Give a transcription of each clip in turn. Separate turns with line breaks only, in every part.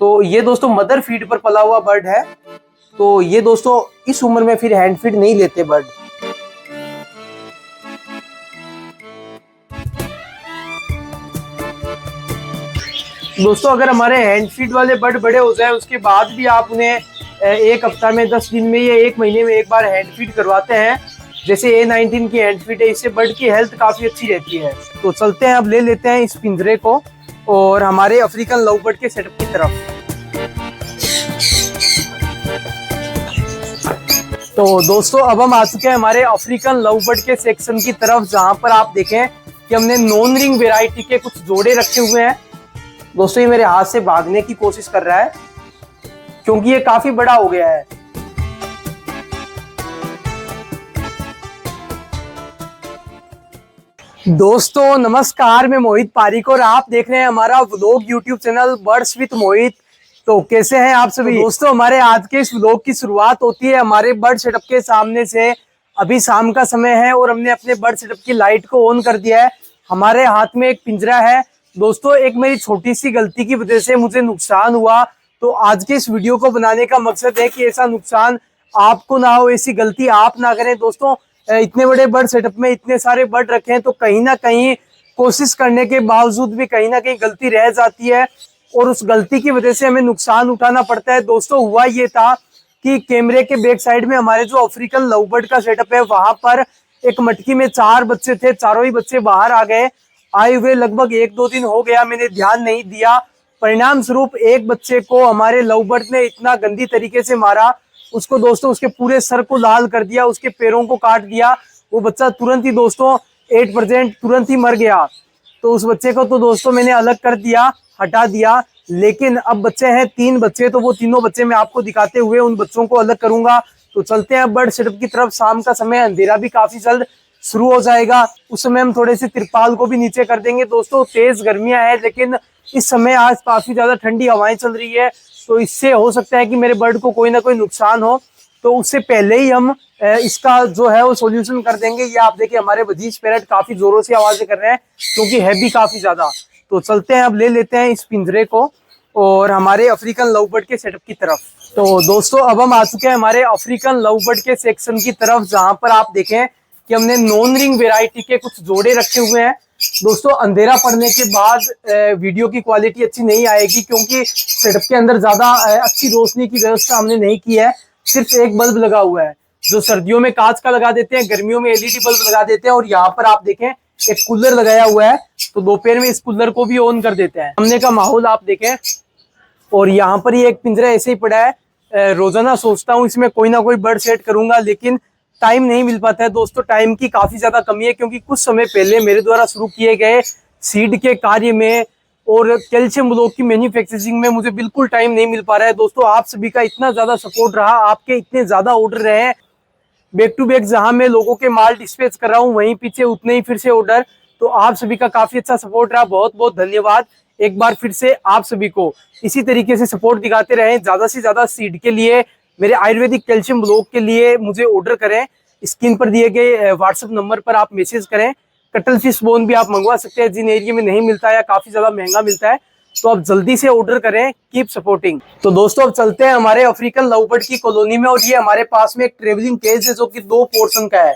तो ये दोस्तों मदर फीड पर पला हुआ बर्ड है। तो ये दोस्तों इस उम्र में फिर हैंड फीड नहीं लेते बर्ड। दोस्तों अगर हमारे हैंड फीड वाले बर्ड बड़े हो जाए उसके बाद भी आप उन्हें एक हफ्ता में 10 दिन में या एक महीने में एक बार हैंड फीड करवाते हैं, जैसे A19 की हैंड फीड है, इससे बर्ड की हेल्थ काफी अच्छी रहती है। तो चलते हैं, अब ले लेते हैं इस पिंजरे को और हमारे अफ्रीकन लव बर्ड के सेटअप की तरफ। तो दोस्तों अब हम आ चुके हैं हमारे अफ्रीकन लव बर्ड के सेक्शन की तरफ, जहां पर आप देखें कि हमने नॉन रिंग वेराइटी के कुछ जोड़े रखे हुए हैं। दोस्तों ये मेरे हाथ से भागने की कोशिश कर रहा है क्योंकि ये काफी बड़ा हो गया है। दोस्तों नमस्कार, मैं मोहित पारिक और आप देख रहे हैं हमारा vlog YouTube channel birds with Mohit. तो कैसे हैं आप सभी? दोस्तों हमारे आज के इस व्लॉग की शुरुआत होती है हमारे बर्ड सेटअप के सामने से। अभी शाम का समय है और हमने अपने बर्ड सेटअप की लाइट को ऑन कर दिया है। हमारे हाथ में एक पिंजरा है। दोस्तों एक मेरी छोटी सी गलती की वजह से मुझे नुकसान हुआ, तो आज के इस वीडियो को बनाने का मकसद है कि ऐसा नुकसान आपको ना हो, ऐसी गलती आप ना करें। दोस्तों इतने बड़े बर्ड सेटअप में इतने सारे बर्ड रखे हैं तो कहीं ना कहीं कोशिश करने के बावजूद भी कहीं ना कहीं गलती रह जाती है और उस गलती की वजह से हमें नुकसान उठाना पड़ता है। दोस्तों हुआ ये था कि कैमरे के बैक साइड में हमारे जो अफ्रीकन लव बर्ड का सेटअप है वहां पर एक मटकी में 4 बच्चे थे, चारों ही बच्चे बाहर आ गए। आए हुए लगभग 1-2 दिन हो गया, मैंने ध्यान नहीं दिया। परिणाम स्वरूप एक बच्चे को हमारे लव बर्ड ने इतना गंदी तरीके से मारा, उसको दोस्तों उसके पूरे सर को लाल कर दिया, उसके पैरों को काट दिया। वो बच्चा तुरंत ही दोस्तों 8% तुरंत ही मर गया। तो उस बच्चे को तो दोस्तों मैंने अलग कर दिया, हटा दिया। लेकिन अब बच्चे हैं 3 बच्चे, तो वो तीनों बच्चे मैं आपको दिखाते हुए उन बच्चों को अलग करूंगा। तो चलते हैं बर्ड सेटअप की तरफ। शाम का समय, अंधेरा भी काफी जल्द शुरू हो जाएगा, उस समय हम थोड़े से तिरपाल को भी नीचे कर देंगे। दोस्तों तेज गर्मियां हैं लेकिन इस समय आज काफी ज्यादा ठंडी हवाएं चल रही है, तो इससे हो सकता है कि मेरे बर्ड को कोई ना कोई नुकसान हो। तो उससे पहले ही हम इसका जो है वो सॉल्यूशन कर देंगे। ये आप देखिए हमारे बजीज पैरट काफी जोरों से आवाजें कर रहे हैं क्योंकि है भी काफी ज्यादा। तो चलते हैं, अब ले लेते हैं इस पिंजरे को और हमारे अफ्रीकन लव बर्ड के सेटअप की तरफ। तो दोस्तों अब हम आ चुके हैं हमारे अफ्रीकन लव बर्ड के सेक्शन की तरफ, जहां पर आप देखें कि हमने नॉन रिंग वेराइटी के कुछ जोड़े रखे हुए हैं। दोस्तों अंधेरा पड़ने के बाद वीडियो की क्वालिटी अच्छी नहीं आएगी क्योंकि सेटअप के अंदर ज्यादा अच्छी रोशनी की व्यवस्था हमने नहीं की है। सिर्फ एक बल्ब लगा हुआ है, जो सर्दियों में कांच का लगा देते हैं, गर्मियों में LED बल्ब लगा देते हैं। और यहाँ पर आप देखें एक कूलर लगाया हुआ है, तो दोपहर में इस कूलर को भी ऑन कर देते हैं। सामने का माहौल आप देखें और यहाँ पर ही एक पिंजरा ऐसे ही पड़ा है। रोजाना सोचता हूँ इसमें कोई ना कोई बर्ड सेट करूंगा लेकिन टाइम नहीं मिल पाता है। दोस्तों टाइम की काफी ज्यादा कमी है क्योंकि कुछ समय पहले मेरे द्वारा शुरू किए गए सीड के कार्य में और कैल्शियम ब्लॉक की मैन्युफैक्चरिंग में मुझे बिल्कुल टाइम नहीं मिल पा रहा है। दोस्तों आप सभी का इतना ज्यादा सपोर्ट रहा, आपके इतने ज्यादा ऑर्डर रहे, बैक टू बैक जहां मैं लोगों के माल डिस्पैच कर रहा हूँ वहीं पीछे उतने ही फिर से ऑर्डर। तो आप सभी का काफी अच्छा सपोर्ट रहा, बहुत बहुत धन्यवाद। एक बार फिर से आप सभी को इसी तरीके से सपोर्ट दिखाते रहें। ज्यादा से ज्यादा सीड के लिए, मेरे आयुर्वेदिक कैल्शियम ब्लॉक के लिए मुझे ऑर्डर करें। स्क्रीन पर दिए गए व्हाट्सएप नंबर पर आप मैसेज करें। कटल फिश बोन भी आप मंगवा सकते हैं जिन एरिया में नहीं मिलता है या काफी ज्यादा महंगा मिलता है, तो आप जल्दी से ऑर्डर करें। Keep supporting. तो दोस्तों अब चलते हैं हमारे अफ्रीकन लव बर्ड की कॉलोनी में। और ये हमारे पास में एक ट्रेवलिंग केज है जो कि 2 पोर्शन का है,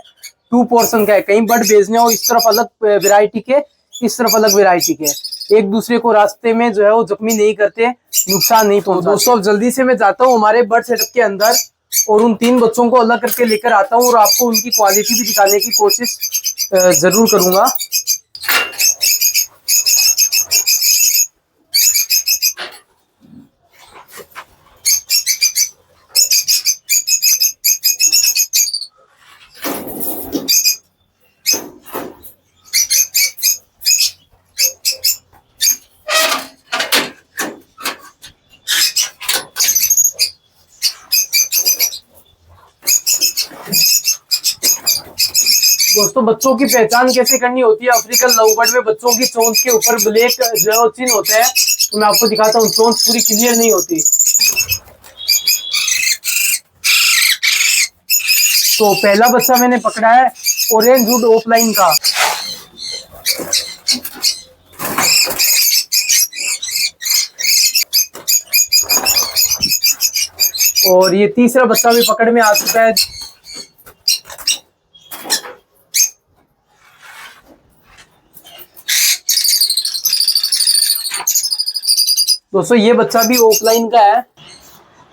2 पोर्शन का है। कहीं बर्ड भेजने हो इस तरफ अलग वेराइटी के, इस तरफ अलग वेराइटी के, एक दूसरे को रास्ते में जो है वो जख्मी नहीं करते, नुकसान नहीं पहुंचाते। दोस्तों अब जल्दी से मैं जाता हूँ हमारे बर्ड सेटअप के अंदर और उन 3 बच्चों को अलग करके लेकर आता हूँ और आपको उनकी क्वालिटी भी दिखाने की कोशिश जरूर करूंगा। दोस्तों बच्चों की पहचान कैसे करनी होती है अफ्रीकन लव बर्ड में? बच्चों की चोंच के ऊपर ब्लैक जो है चिन्ह होते हैं, तो मैं आपको दिखाता हूँ। चोंच पूरी क्लियर नहीं होती, तो पहला बच्चा मैंने पकड़ा है ऑरेंज वुड ऑफलाइन का। और ये तीसरा बच्चा भी पकड़ में आ चुका है। दोस्तों ये बच्चा भी ऑफलाइन का है।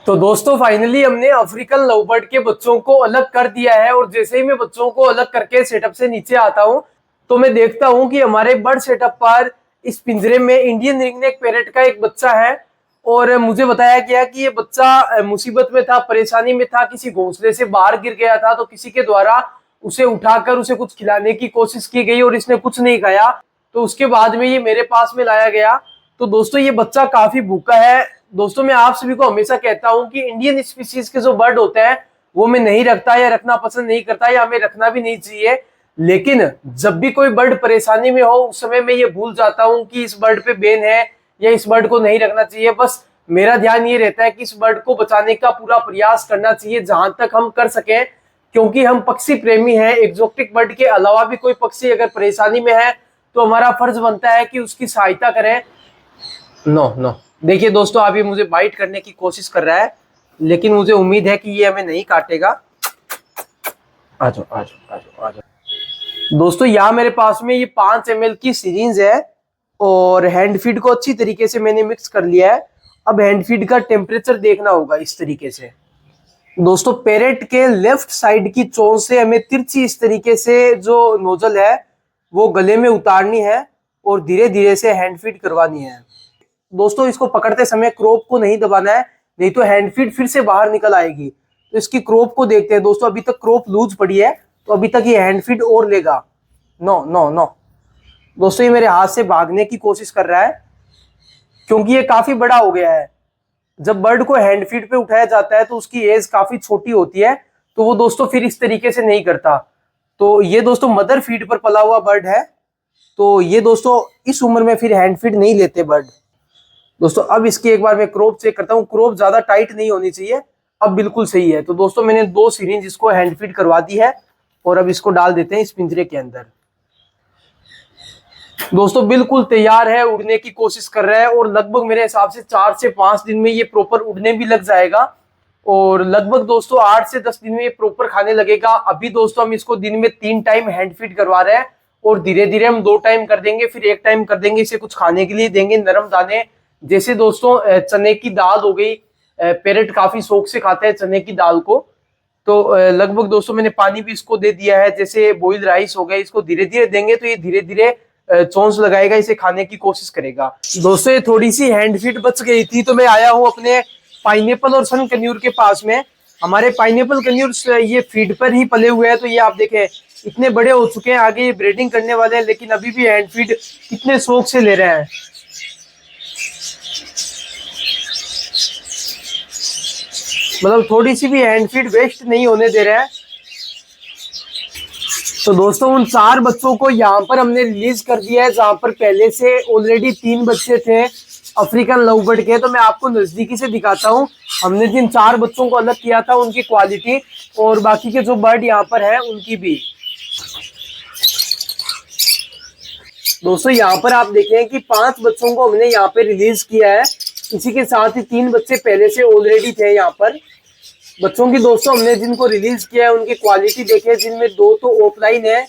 तो दोस्तों फाइनली हमने अफ्रीकन लव बर्ड के बच्चों को अलग कर दिया है, और जैसे ही मैं बच्चों को अलग करके सेटअप से नीचे आता हूं तो मैं देखता हूं कि हमारे बर्ड सेटअप पर इस पिंजरे में इंडियन रिंगनेक पैरेट का एक बच्चा है। और मुझे बताया गया कि ये बच्चा मुसीबत में था, परेशानी में था, किसी घोंसले से बाहर गिर गया था, तो किसी के द्वारा उसे उठाकर उसे कुछ खिलाने की कोशिश की गई और इसने कुछ नहीं खाया, तो उसके बाद में ये मेरे पास में लाया गया। तो दोस्तों ये बच्चा काफी भूखा है। दोस्तों मैं आप सभी को हमेशा कहता हूं कि इंडियन स्पीशीज के जो बर्ड होते हैं वो मैं नहीं रखता या रखना पसंद नहीं करता, या हमें रखना भी नहीं चाहिए। लेकिन जब भी कोई बर्ड परेशानी में हो उस समय मैं ये भूल जाता हूं कि इस बर्ड पे बैन है या इस बर्ड को नहीं रखना चाहिए। बस मेरा ध्यान ये रहता है कि इस बर्ड को बचाने का पूरा प्रयास करना चाहिए जहां तक हम कर सकें, क्योंकि हम पक्षी प्रेमी हैं। एक्जोटिक बर्ड के अलावा भी कोई पक्षी अगर परेशानी में है तो हमारा फर्ज बनता है कि उसकी सहायता करें। नो नो, देखिए दोस्तों आप ये मुझे बाइट करने की कोशिश कर रहा है, लेकिन मुझे उम्मीद है कि ये हमें नहीं काटेगा। आ जाओ आ जाओ आ जाओ आ जाओ। दोस्तों यहाँ मेरे पास में ये 5 ml की सीरीज है और हैंड फीड को अच्छी तरीके से मैंने मिक्स कर लिया है। अब हैंड फीड का टेम्परेचर देखना होगा इस तरीके से। दोस्तों पैरेट के लेफ्ट साइड की चोंच से हमें तिरछी इस तरीके से जो नोजल है वो गले में उतारनी है और धीरे धीरे से हैंड फीड करवानी है। दोस्तों इसको पकड़ते समय क्रोप को नहीं दबाना है, नहीं तो हैंड फीड फिर से बाहर निकल आएगी। तो इसकी क्रोप को देखते हैं। दोस्तों अभी तक क्रोप लूज पड़ी है, तो अभी तक ये हैंड फीड और लेगा। नो नो नो, दोस्तों ये मेरे हाथ से भागने की कोशिश कर रहा है क्योंकि ये काफी बड़ा हो गया है। जब बर्ड को हैंड फीड पे उठाया जाता है तो उसकी एज काफी छोटी होती है, तो वो दोस्तों फिर इस तरीके से नहीं करता। तो ये दोस्तों मदर फीड पर पला हुआ बर्ड है, तो ये दोस्तों इस उम्र में फिर हैंड फीड नहीं लेते बर्ड। दोस्तों अब इसकी एक बार मैं क्रोप चेक करता हूँ। क्रोप ज्यादा टाइट नहीं होनी चाहिए, अब बिल्कुल सही है। तो दोस्तों मैंने 2 सिरिंज इसको हैंड फीड करवा दी है और अब इसको डाल देते हैं इस पिंजरे के अंदर। दोस्तों बिल्कुल तैयार है, उड़ने की कोशिश कर रहा है और लगभग मेरे हिसाब से 4 से 5 दिन में ये प्रॉपर उड़ने भी लग जाएगा और लगभग दोस्तों 8 से 10 दिन में ये प्रॉपर खाने लगेगा। अभी दोस्तों हम इसको दिन में 3 टाइम हैंड फीड करवा रहे हैं और धीरे धीरे हम 2 टाइम कर देंगे, फिर 1 टाइम कर देंगे। इसे कुछ खाने के लिए देंगे, नरम दाने, जैसे दोस्तों चने की दाल हो गई। पैरेट काफी शौक से खाते हैं चने की दाल को। तो लगभग दोस्तों मैंने पानी भी इसको दे दिया है, जैसे बॉइल्ड राइस हो गया। इसको धीरे धीरे देंगे तो ये धीरे धीरे चोंच लगाएगा, इसे खाने की कोशिश करेगा। दोस्तों ये थोड़ी सी हैंड फीड बच गई थी, तो मैं आया हूँ अपने पाइनएप्पल और सन कन्यूर के पास में। हमारे पाइनएप्पल कन्यूर ये फीड पर ही पले हुए हैं, तो ये आप देखें इतने बड़े हो चुके हैं, आगे ये ब्रीडिंग करने वाले हैं, लेकिन अभी भी हैंड फीड कितने शौक से ले रहे हैं। मतलब थोड़ी सी भी हैंड फीड वेस्ट नहीं होने दे रहे हैं। तो दोस्तों उन 4 बच्चों को यहाँ पर हमने रिलीज कर दिया है, जहाँ पर पहले से ऑलरेडी 3 बच्चे थे अफ्रीकन लव बर्ड के। तो मैं आपको नजदीकी से दिखाता हूँ हमने जिन 4 बच्चों को अलग किया था उनकी क्वालिटी और बाकी के जो बर्ड यहाँ पर है उनकी भी। दोस्तों यहाँ पर आप देखें कि 5 बच्चों को हमने यहाँ पे रिलीज किया है, इसी के साथ ही 3 बच्चे पहले से ऑलरेडी थे यहाँ पर। बच्चों की दोस्तों हमने जिनको रिलीज किया है उनकी क्वालिटी देखें, जिनमें 2 तो ऑफलाइन है,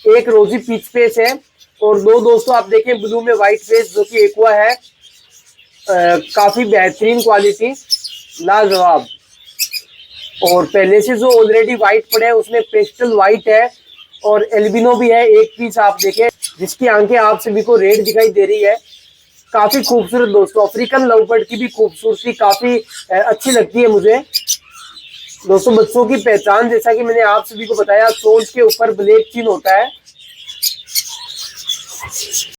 1 रोजी पीच फेस है और 2 दोस्तों आप देखें ब्लू में व्हाइट फेस जो कि एक्वा है। काफी बेहतरीन क्वालिटी, लाजवाब। और पहले से जो ऑलरेडी व्हाइट पड़े हैं उसमें पेस्टल व्हाइट है और एल्बिनो भी है 1 पीस आप देखें, जिसकी आंखें आप सभी को रेड दिखाई दे रही है। काफी खूबसूरत दोस्तों, अफ्रीकन लव बर्ड की भी खूबसूरती काफी अच्छी लगती है मुझे। दोस्तों बच्चों की पहचान जैसा कि मैंने आप सभी को बताया, चोंच के ऊपर ब्लैक चिन्ह होता है।